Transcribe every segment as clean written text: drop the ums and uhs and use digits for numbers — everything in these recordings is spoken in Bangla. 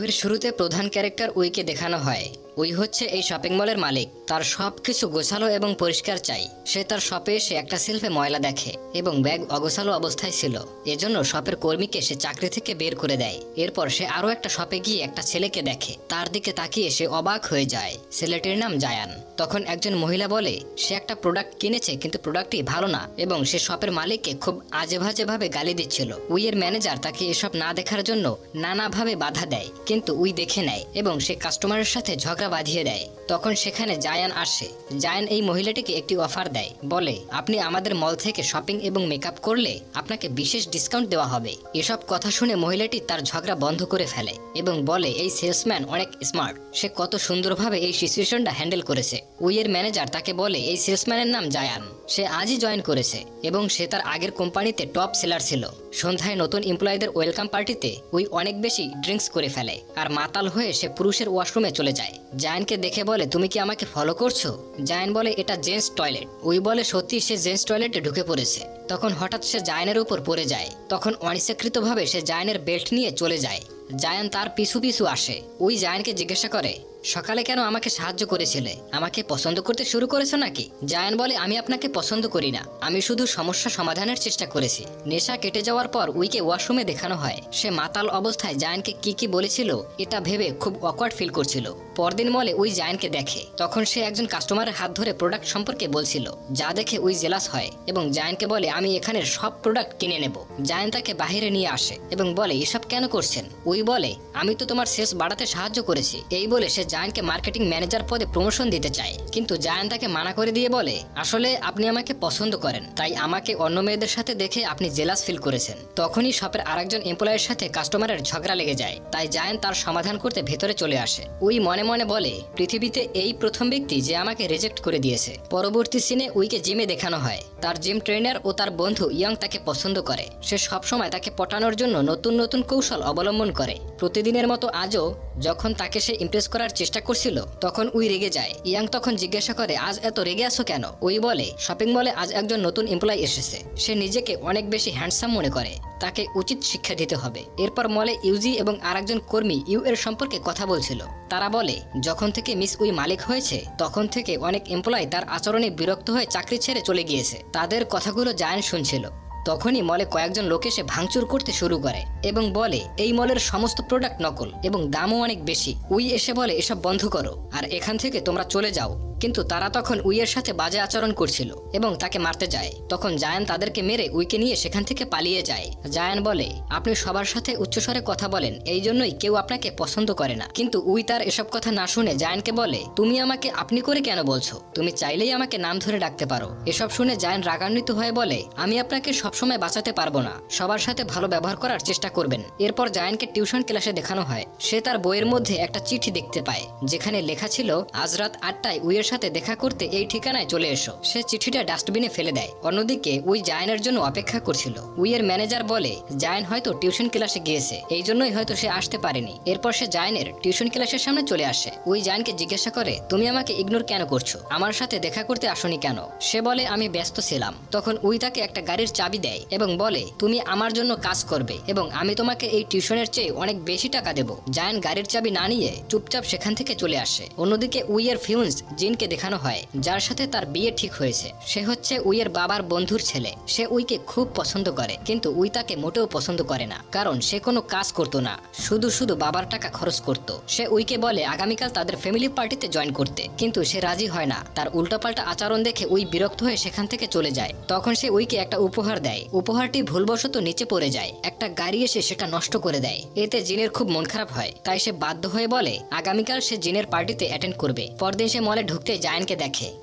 এর শুরুতে প্রধান ক্যারেক্টার উইকে দেখানো হয়। উই হচ্ছে এই শপিং মলের মালিক। তার সবকিছু গোছালো এবং পরিষ্কার চাই। সে তার শপে এসে একটা সেলফে ময়লা দেখে এবং ব্যাগ অগোছালো অবস্থায় ছিল। এজন্য শপের কর্মীকে সে চাকরি থেকে বের করে দেয়। এরপর সে আরো একটা শপে গিয়ে একটা ছেলেকে দেখে। তার দিকে তাকিয়ে সে অবাক হয়ে যায়। ছেলেটির নাম জায়ান। তখন একজন মহিলা বলে সে একটা প্রোডাক্ট কিনেছে কিন্তু প্রোডাক্টটি ভালো না এবং সে শপের মালিককে খুব আজে বাজে ভাবে গালি দিচ্ছিল। উইয়ের ম্যানেজার তাকে এসব না দেখার জন্য নানাভাবে বাধা দেয়, কিন্তু উই দেখে নেয় এবং সে কাস্টমারের সাথে ঝগড়া বাঁধিয়ে দেয়। তখন সেখানে জায়ান আসে। জায়ান এই মহিলাটিকে একটি অফার দেয়, বলে আপনি আমাদের মল থেকে শপিং এবং মেকআপ করলে আপনাকে বিশেষ ডিসকাউন্ট দেওয়া হবে। এসব কথা শুনে মহিলাটি তার ঝগড়া বন্ধ করে ফেলে এবং বলে এই সেলসম্যান অনেক স্মার্ট, সে কত সুন্দরভাবে এই সিচুয়েশনটা হ্যান্ডেল করেছে। উইয়ের ম্যানেজার তাকে বলে এই সেলসম্যানের নাম জায়ান, সে আজই জয়েন করেছে এবং সে তার আগের কোম্পানিতে টপ সেলার ছিল। সন্ধ্যায় নতুন এমপ্লয়ীদের ওয়েলকাম পার্টিতে উই অনেক বেশি ড্রিঙ্কস করে ফেলে আর মাতাল হয়ে সে পুরুষের ওয়াশরুমে চলে যায়। জায়ানকে দেখে বলে তুমি কি আমাকে ফলো করছো? জায়ান বলে এটা জেন্টস টয়লেট। উই বলে সত্যি সে জেন্টস টয়লেটে ঢুকে পড়েছে। তখন হঠাৎ সে জায়ানের উপর পড়ে যায়। তখন অনিচ্ছাকৃতভাবে সে জায়ানের বেল্ট নিয়ে চলে যায়। জায়ান তার পিছু পিছু আসে। উই জায়ানকে জিজ্ঞাসা করে সকালে কেন আমাকে সাহায্য করেছিলে? আমাকে পছন্দ করতে শুরু করেছো নাকি? জায়ান বলে আমি আপনাকে পছন্দ করি না, আমি শুধু সমস্যা সমাধানের চেষ্টা করেছি। নেশা কেটে যাওয়ার পর উইকে ওয়াশরুমে দেখানো হয়। সে মাতাল অবস্থায় জায়ানকে কি বলেছিল এটা ভেবে খুব অকওয়ার্ড ফিল করছিল। পরদিন মলে উই জায়ানকে দেখে। তখন সে একজন কাস্টমারের হাত ধরে প্রোডাক্ট সম্পর্কে বলছিল, যা দেখে উই জেলাস হয় এবং জায়ানকে বলে আমি এখানের সব প্রোডাক্ট কিনে নেব। জায়ান তাকে বাহিরে নিয়ে আসে এবং বলে এসব কেন করছেন? উই বলে আমি তো তোমার সেলস বাড়াতে সাহায্য করেছি। এই বলে সে জায়ানকে মার্কেটিং ম্যানেজার পদে প্রমোশন দিতে চায়, কিন্তু জায়ান তাকে মানা করে দিয়ে বলে আসলে আপনি আমাকে পছন্দ করেন, তাই আমাকে অন্য মেয়েদের সাথে দেখে আপনি জেলাস ফিল করেছেন। তখনই শপের আরেকজন এমপ্লয়ের সাথে কাস্টমারের ঝগড়া লেগে যায়, তাই জায়ান তার সমাধান করতে ভেতরে চলে আসে। উই মনে মনে বলে পৃথিবীতে এই প্রথম ব্যক্তি যে আমাকে রিজেক্ট করে দিয়েছে। পরবর্তী সিনে উইকে জিমে দেখানো হয়। তার জিম ট্রেনার ও তার বন্ধু ইয়ং তাকে পছন্দ করে। সে সবসময় তাকে পটানোর জন্য নতুন নতুন কৌশল অবলম্বন করে। প্রতিদিনের মতো আজও যখন তাকে সে ইমপ্রেস করার চেষ্টা করছিল তখন উই রেগে যায়। ইয়াং তখন জিজ্ঞাসা করে আজ এত রেগে আছো কেন? উই বলে শপিং মলে আজ একজন নতুন এমপ্লয়ি এসেছে, সে নিজেকে অনেক বেশি হ্যান্ডসাম মনে করে, তাকে উচিত শিক্ষা দিতে হবে। এরপর মলে ইউজি এবং আরেকজন কর্মী ইউ এর সম্পর্কে কথা বলছিল। তারা বলে যখন থেকে মিস উই মালিক হয়েছে তখন থেকে অনেক এমপ্লয়ি তার আচরণে বিরক্ত হয়ে চাকরি ছেড়ে চলে গিয়েছে। তাদের কথাগুলো জায়ান শুনছিল। তখনই মলে কয়েকজন লোক এসে ভাঙচুর করতে শুরু করে এবং বলে এই মলের সমস্ত প্রোডাক্ট নকল এবং দামও অনেক বেশি। উই এসে বলে এসব বন্ধ করো আর এখান থেকে তোমরা চলে যাও, কিন্তু তারা তখন উইয়ের সাথে বাজে আচরণ করছিল এবং তাকে মারতে যায়। তখন জায়ান তাদেরকে মেরে উইকে নিয়ে সেখান থেকে পালিয়ে যায়। জায়ান বলে আপনি সবার সাথে উচ্চস্বরে কথা বলেন, এই জন্যই কেউ আপনাকে পছন্দ করে না। কিন্তু উই তার এসব কথা না শুনে জায়ানকে বলে তুমি আমাকে আপনি করে কেন বলছো? তুমি চাইলেই আমাকে নাম ধরে ডাকতে পারো। এসব শুনে জায়ান রাগান্বিত হয়ে বলে আমি আপনাকে সবসময় বাঁচাতে পারবো না, সবার সাথে ভালো ব্যবহার করার চেষ্টা করবেন। এরপর জায়ানকে টিউশন ক্লাসে দেখানো হয়। সে তার বইয়ের মধ্যে একটা চিঠি দেখতে পায় যেখানে লেখা ছিল আজ রাত 8টায় উইয়ের সাথে দেখা করতে এই ঠিকানায় চলে এসো। সে চিঠিটা ডাস্টবিনে ফেলে দেয়। অন্যদিকে উই জায়ানের জন্য অপেক্ষা করছিল। উইয়ের ম্যানেজার বলে জায়ান হয়তো টিউশন ক্লাসে গিয়েছে, এই জন্যই হয়তো সে আসতে পারেনি। এরপর সে জায়ানের টিউশন ক্লাসের সামনে চলে আসে। উই জায়ানকে জিজ্ঞাসা করে তুমি আমাকে ইগনোর কেন করছো? আমার সাথে দেখা করতে আসনি কেন? সে বলে আমি ব্যস্ত ছিলাম। তখন উই তাকে একটা গাড়ির চাবি দেয় এবং বলে তুমি আমার জন্য কাজ করবে এবং আমি তোমাকে এই টিউশনের চেয়ে অনেক বেশি টাকা দেব। জায়ান গাড়ির চাবি না নিয়ে চুপচাপ সেখান থেকে চলে আসে। অন্যদিকে উইয়ের ফিউন্স জিনকে দেখানো হয়, যার সাথে তার বিয়ে ঠিক হয়েছে। সে হচ্ছে উইয়ের বাবার বন্ধুর ছেলে। সে উইকে খুব পছন্দ করে, কিন্তু উই তাকে মোটেও পছন্দ করে না, কারণ সে কোনো কাজ করতো না, শুধু শুধু বাবার টাকা খরচ করত। সে উইকে বলে আগামীকাল তাদের ফ্যামিলি পার্টিতে জয়েন করতে, কিন্তু সে রাজি হয় না। তার উল্টাপাল্টা আচরণ দেখে উই বিরক্ত হয়ে সেখান থেকে চলে যায়। তখন সে উইকে একটা উপহার দেয়। উপহারটি ভুলবশত নিচে পড়ে যায়। একটা গাড়ি এসে সেটা নষ্ট করে দেয়। এতে জিনের খুব মন খারাপ হয়, তাই সে বাধ্য হয়ে বলে আগামীকাল সে জিনের পার্টিতে অ্যাটেন্ড করবে। পরদিন সে মলে ঢুকতে জায়ানকে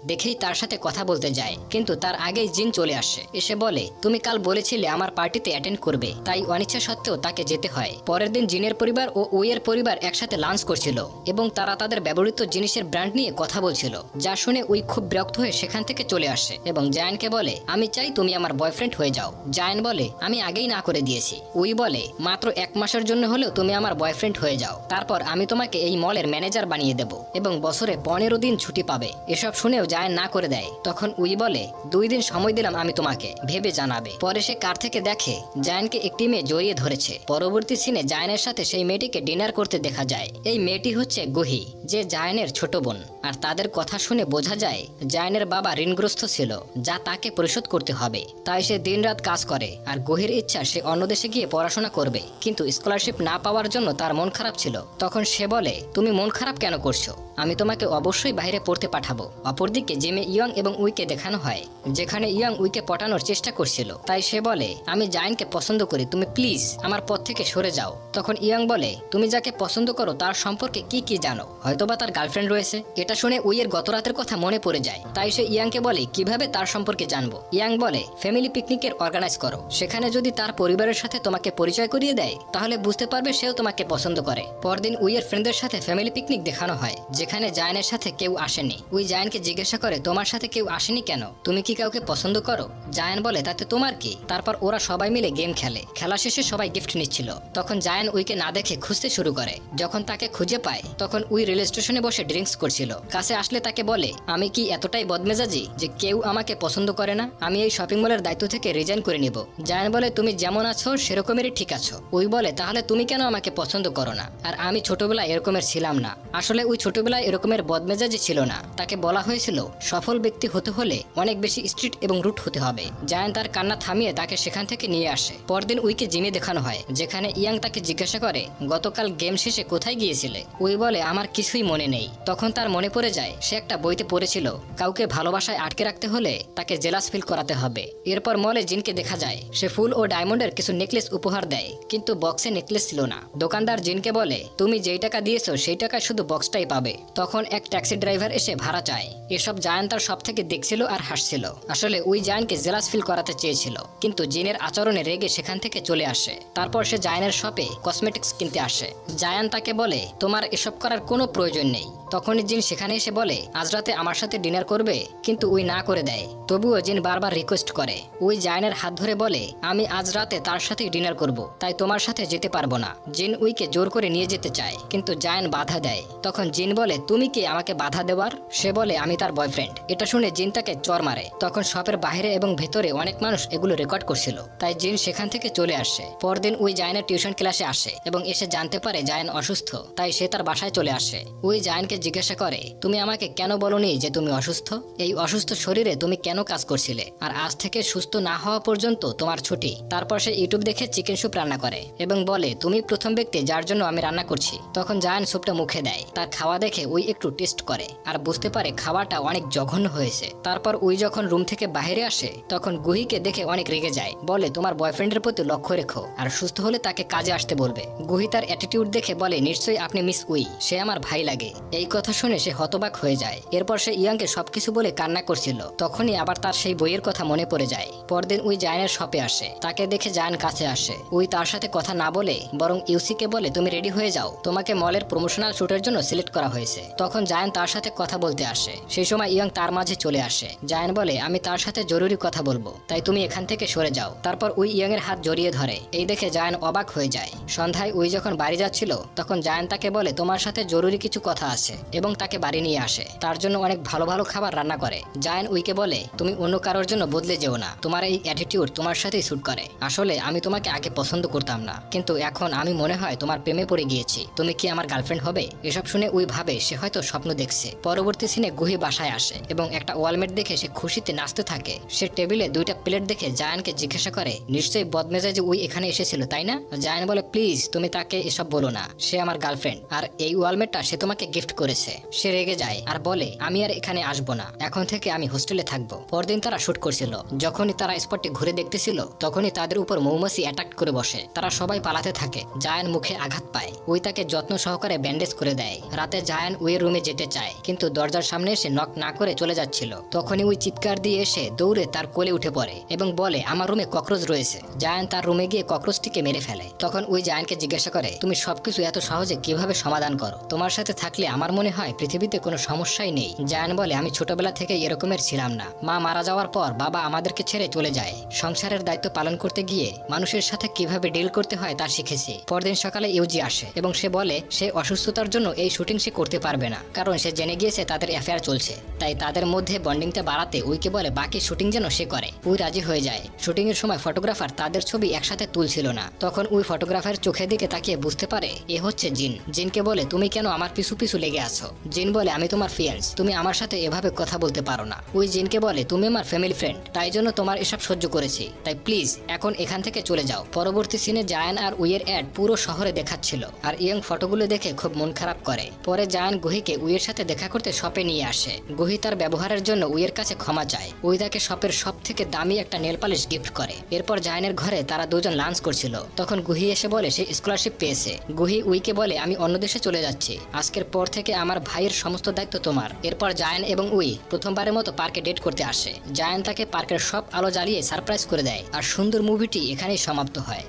দেখেই তার সাথে কথা বলতে যায়, কিন্তু তার আগেই জিন চলে আসে। এসে বলে তুমি কাল বলেছিলে আমার পার্টিতে অ্যাটেন্ড করবে, তাই অনিচ্ছা সত্ত্বেও তাকে যেতে হয়। পরের দিন জিনের পরিবার ও উইয়ের পরিবার একসাথে লাঞ্চ করছিল এবং তারা তাদের ব্যবহৃত জিনিসের ব্র্যান্ড নিয়ে কথা বলছিল, যা শুনে উই খুব বিরক্ত হয়ে সেখান থেকে চলে আসে এবং জায়ানকে বলে আমি চাই তুমি আমার বয়ফ্রেন্ড হয়ে যাও। জায়ান বলে আমি আগেই না করে দিয়েছি। উই বলে মাত্র 1 মাসের জন্য হলেও তুমি আমার বয়ফ্রেন্ড হয়ে যাও, তারপর আমি তোমাকে এই মলের ম্যানেজার বানিয়ে দেব এবং বছরে 15 দিন ছুটি পাবে। এসব শুনেও জায়ান না করে দেয়। তখন উই বলে 2 দিন সময় দিলাম আমি তোমাকে, ভেবে জানাবে। পরে সে কার থেকে দেখে জায়ানকে একটি মেয়ে জড়িয়ে ধরেছে। পরবর্তী সিনে জায়ানের সাথে সেই মেয়েটিকে ডিনার করতে দেখা যায়। এই মেয়েটি হচ্ছে গুহি, যে জায়ানের ছোট বোন। আর তাদের কথা শুনে বোঝা যায় জায়ানের বাবা ঋণগ্রস্ত ছিল, যা তাকে পরিশোধ করতে হবে। তাই সে দিনরাত কাজ করে। আর গুহির ইচ্ছা সে অন্য দেশে গিয়ে পড়াশোনা করবে, কিন্তু স্কলারশিপ না পাওয়ার জন্য তার মন খারাপ ছিল। তখন সে বলে তুমি মন খারাপ কেন করছো, আমি তোমাকে অবশ্যই বাইরে পড়তে পাঠাবো। অপরদিকে জিমে ইয়ং এবং উইকে দেখানো হয়, যেখানে ইয়ং উইকে পটানোর চেষ্টা করছিল। তাই সে বলে আমি জায়ানকে পছন্দ করি, তুমি প্লিজ আমার পথ থেকে সরে যাও। তখন ইয়ং বলে তুমি যাকে পছন্দ করো তার সম্পর্কে কি কি জানো, হয়তোবা তার গার্লফ্রেন্ড রয়েছে। এটা শুনে উইয়ের গত রাতের কথা মনে পড়ে যায়। তাই সে ইয়াংকে বলে কিভাবে তার সম্পর্কে জানবো। ইয়াং বলে ফ্যামিলি পিকনিকের অর্গানাইজ করো, সেখানে যদি তার পরিবারের সাথে তোমাকে পরিচয় করিয়ে দেয় তাহলে বুঝতে পারবে সেও তোমাকে পছন্দ করে। পরদিন উইয়ের ফ্রেন্ডদের সাথে ফ্যামিলি পিকনিক দেখানো হয়, যেখানে জায়ানের সাথে কেউ আসেনি। উই জায়ানকে জিজ্ঞাসা করে তোমার সাথে কেউ আসেনি কেন, তুমি কি কাউকে পছন্দ করো? জায়ান বলে তাতে তোমার কি। তারপর ওরা সবাই মিলে গেম খেলে। খেলা শেষে সবাই গিফট নিচ্ছিল। তখন জায়ান উইকে না দেখে খুঁজতে শুরু করে। যখন তাকে খুঁজে পায় তখন উই রেল স্টেশনে বসে ড্রিঙ্কস করছিল। কাছে আসলে তাকে বলে আমি কি এতটাই বদমেজাজি যে কেউ আমাকে পছন্দ করে না, আমি এই শপিং মলের দায়িত্ব থেকে রিজাইন করে নিব। জায়ান বলে তুমি যেমন আছো সেরকমেরই ঠিক আছো। উই বলে তাহলে তুমি কেন আমাকে পছন্দ করো না? আর আমি ছোটবেলায় এরকমের ছিলাম না। আসলে উই ছোটবেলায় এরকমের বদমেজাজি ছিল না। তাকে বলা হয়েছিল সফল ব্যক্তি হতে হলে অনেক বেশি স্ট্রিট এবং রুট হতে হবে। জায়ান তার কান্না থামিয়ে তাকে সেখান থেকে নিয়ে আসে। পরদিন উইকে জিমে দেখানো হয়, যেখানে ইয়াং তাকে জিজ্ঞাসা করে গতকাল গেম শেষে কোথায় গিয়েছিলে? উই বলে আমার কিছুই মনে নেই। তখন তার মনে পড়ে যায় সে একটা বইতে পড়েছিল কাউকে ভালোবাসায় আটকে রাখতে হলে তাকে জেলাস ফিল করাতে হবে। এরপর মলে জিনকে দেখা যায়, সে ফুল ও ডায়মন্ডের কিছু নেকলেস উপহার দেয়, কিন্তু বক্সে নেকলেস ছিল না। দোকানদার জিনকে বলে তুমি যেই টাকা দিয়েছো সেই টাকায় শুধু বক্সটাই পাবে। তখন এক ট্যাক্সি ড্রাইভার এসে ভাড়া চায়। এসব জায়ান তার সব থেকে দেখছিল আর হাসছিল। আসলে ওই জায়ানকে জেলাস ফিল করাতে চেয়েছিল, কিন্তু জিনের আচরণে রেগে সেখান থেকে চলে আসে। তারপর সে জায়ানের শপে কসমেটিক্স কিনতে আসে। জায়ান তাকে বলে তোমার এসব করার কোনো প্রয়োজন নেই। তখনই জিন সেখানে এসে বলে আজ রাতে আমার সাথে ডিনার করবে, কিন্তু উই না করে দেয়। তবুও জিন বারবার রিকোয়েস্ট করে। উই জায়ানের হাত ধরে বলে আমি আজ রাতে তার সাথেই ডিনার করব, তাই তোমার সাথে যেতে পারবো না। জিন উইকে জোর করে নিয়ে যেতে চায়, কিন্তু জায়ান বাধা দেয়। তখন জিন বলে তুমি কি আমাকে বাধা দেওয়ার? সে বলে আমি তার বয়ফ্রেন্ড। এটা শুনে জিন তাকে চর মারে। তখন শপের বাইরে এবং ভেতরে অনেক মানুষ এগুলো রেকর্ড করছিল, তাই জিন সেখান থেকে চলে আসে। পরদিন উই জায়ানের টিউশন ক্লাসে আসে এবং এসে জানতে পারে জায়ান অসুস্থ, তাই সে তার বাসায় চলে আসে। উই জায়ানকে জিজ্ঞাসা করে তুমি আমাকে কেন বলনি যে তুমি অসুস্থ? এই অসুস্থ শরীরে তুমি কেন কাজ করছিলে? আর আজ থেকে সুস্থ না হওয়া পর্যন্ত তোমার ছুটি। তারপর সে ইউটিউব দেখে চিকেন স্যুপ রান্না করে এবং বলে তুমি প্রথম ব্যক্তি যার জন্য আমি রান্না করছি। তখন জায়ান স্যুপটা মুখে দেয়। তার খাওয়া দেখে উই একটু টেস্ট করে আর বুঝতে পারে খাওয়াটা অনেক জঘন্য হয়েছে। তারপর উই যখন রুম থেকে বাইরে আসে তখন গুহিকে দেখে অনেক রেগে যায়, বলে তোমার বয়ফ্রেন্ডের প্রতি লক্ষ্য রেখো আর সুস্থ হলে তাকে কাজে আসতে বলবে। গুহি তার অ্যাটিটিউড দেখে বলে নিশ্চয়ই আপনি মিস উই, সে আমার ভাই লাগে। এই কথা শুনে সে হতবাক হয়ে যায়। এরপর সে ইয়াংকে সবকিছু বলে কান্না করছিল। তখনই আবার তার সেই বইয়ের কথা মনে পড়ে যায়। পরদিন উই জায়ানের শপে আসে। তাকে দেখে জায়ান কাছে আসে। উই তার সাথে কথা না বলে বরং ইউসিকে বলে তুমি রেডি হয়ে যাও, তোমাকে মলের প্রমোশনাল শুটের জন্য সিলেক্ট করা হয়েছে। তখন জায়ান তার সাথে কথা বলতে আসে। সেই সময় ইয়াং তার মাঝে চলে আসে। জায়ান বলে আমি তার সাথে জরুরি কথা বলবো, তাই তুমি এখান থেকে সরে যাও। তারপর উই ইয়াং এর হাত জড়িয়ে ধরে। এই দেখে জায়ান অবাক হয়ে যায়। সন্ধ্যায় উই যখন বাড়ি যাচ্ছিল তখন জায়ান তাকে বলে তোমার সাথে জরুরি কিছু কথা আছে এবং তাকে বাড়ি নিয়ে আসে। তার জন্য অনেক ভালো ভালো খাবার রান্না করে। জায়ান উইকে বলে তুমি অন্য কারোর জন্য বদলে যেও না, তোমার এই অ্যাটিটিউড তোমার সাথেই স্যুট করে। আসলে আমি তোমাকে আগে পছন্দ করতাম না, কিন্তু এখন আমি মনে হয় তোমার প্রেমে পড়ে গিয়েছি। তুমি কি আমার গার্লফ্রেন্ড হবে? এসব শুনে উই ভাবে সে হয়তো স্বপ্ন দেখছে। পরবর্তী সিনে গুহি বাসায় আসে এবং একটা ওয়ালমেট দেখে সে খুশিতে নাচতে থাকে। সে টেবিলে 2টা প্লেট দেখে জায়ানকে জিজ্ঞাসা করে নিশ্চয়ই বদমেজাজে উই এখানে এসেছিল তাই না? জায়ান বলে প্লিজ তুমি তাকে এসব বলো না, সে আমার গার্লফ্রেন্ড আর এই ওয়ালমেটটা সে তোমাকে গিফট করেছে। সে রেগে যায় আর বলে আমি আর এখানে আসবো না, এখন থেকে আমি হোস্টেলে থাকবো। পরদিন তারা শুট করছিল। যখনই তারা স্পটটি ঘুরে দেখতেছিল তখনই তাদের উপর মৌমাছি অ্যাটাক করে বসে। তারা সবাই পালাতে থাকে। জায়ান মুখে আঘাত পায়। উই তাকে যত্ন সহকারে ব্যান্ডেজ করে দেয়। রাতে জায়ান উইয়ের রুমে যেতে চায়, কিন্তু দরজার সামনে এসে নক না করে চলে যাচ্ছিল। তখনই উই চিৎকার দিয়ে এসে দৌড়ে তার কোলে উঠে পড়ে এবং বলে আমার রুমে ককরোচ রয়েছে। জায়ান তার রুমে গিয়ে ককরোচটিকে মেরে ফেলে। তখন উই জায়ানকে জিজ্ঞাসা করে তুমি সবকিছু এত সহজে কিভাবে সমাধান করো? তোমার সাথে থাকলে আমার মনে হয় পৃথিবীতে কোনো সমস্যাই নেই। জায়ান বলে, আমি ছোটবেলা থেকে এরকমের ছিলাম না। মা মারা যাওয়ার পর বাবা আমাদেরকে ছেড়ে চলে যায়। সংসারের দায়িত্ব পালন করতে গিয়ে মানুষের সাথে কিভাবে ডিল করতে হয় তা শিখেছি। পরদিন সকালে ইউজি আসে এবং সে বলে সে অসুস্থতার জন্য এই শুটিং সে করতে পারবে না, কারণ সে জেনে গিয়েছে তাদের অ্যাফেয়ার চলছে। তাই তাদের মধ্যে বন্ডিংটা বাড়াতে উইকে বলে বাকি শুটিং যেন সে করে। উই রাজি হয়ে যায়। শুটিং এর সময় ফটোগ্রাফার তাদের ছবি একসাথে তুলছিল না। তখন উই ফটোগ্রাফার চোখের দিকে তাকিয়ে বুঝতে পারে এ হচ্ছে জিন। জিনকে বলে, তুমি কেন আমার পিছু পিছু লেগে আছো? জিন বলে, আমি তোমার ফিয়ান্স, তুমি আমার সাথে এভাবে কথা বলতে পারো না। উই জিনকে বলে, তুমি আমার ফ্যামিলি ফ্রেন্ড, তাই জন্য তোমার এসব সহ্য করেছি, তাই প্লিজ এখন এখান থেকে চলে যাও। পরবর্তী সিনে জায়ান আর উইয়ের অ্যাড পুরো শহরে দেখাচ্ছিল, আর ইয়ং ফটোগুলো দেখে খুব মন খারাপ করে। পরে জায়ান গুহিকে উইয়ের সাথে দেখা করতে শপে নিয়ে আসে। গুহি তার ব্যবহারের জন্য উইয়ের কাছে ক্ষমা চায়। উই তাকে শপের সব থেকে দামি একটা নেল পালিশ গিফট করে। এরপর জায়ানের ঘরে তারা দুজন লাঞ্চ করছিল। তখন গুহি এসে বলে সে স্কলারশিপ পেয়েছে। গুহি উইকে বলে, আমি অন্য দেশে চলে যাচ্ছি, আজকের পর থেকে আমার ভাইয়ের সমস্ত দায়িত্ব তোমার। এরপর জায়ান এবং উই প্রথমবারের মতো পার্কে ডেট করতে আসে। জায়ান তাকে পার্কের সব আলো জ্বালিয়ে সারপ্রাইজ করে দেয়। আর সুন্দর মুভিটি এখানেই সমাপ্ত হয়।